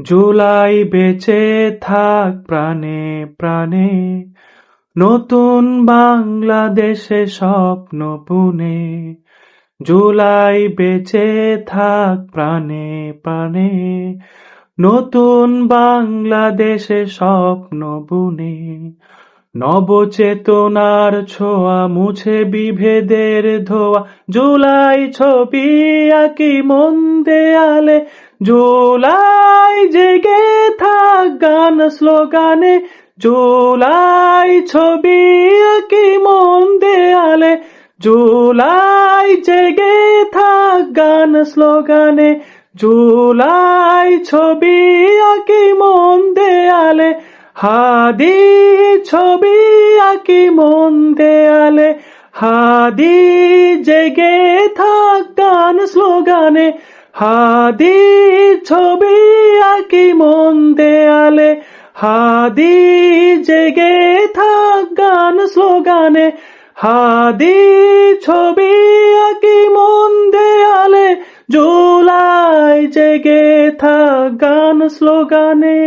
জুলাই বেঁচে থাক প্রাণে প্রাণে, নতুন বাংলাদেশে স্বপ্ন বুনে। জুলাই বেঁচে থাক প্রাণে প্রাণে, নতুন বাংলাদেশে স্বপ্ন বুনে। নবচেতনার ছোঁয়া মুছে বিভেদের ধোয়া, জুলাই ছবি আঁকি মন দেয়ালে। জুলাই জেগে থাক গান স্লোগানে, জুলাই ছবি আঁকি মন দেয়ালে। জুলাই জেগে থাক গান স্লোগানে, জুলাই ছবি আঁকি মন দেয়ালে। হাদি ছবি আঁকি মন দেয়ালে, হাদি জেগে থাক গান স্লোগানে। হাদি ছবি আঁকি মন দেয়ালে, হাদি জেগে থাক গান স্লোগানে। হাদি ছবি আঁকি মন দেয়ালে, জুলাই জেগে থাক গান স্লোগানে।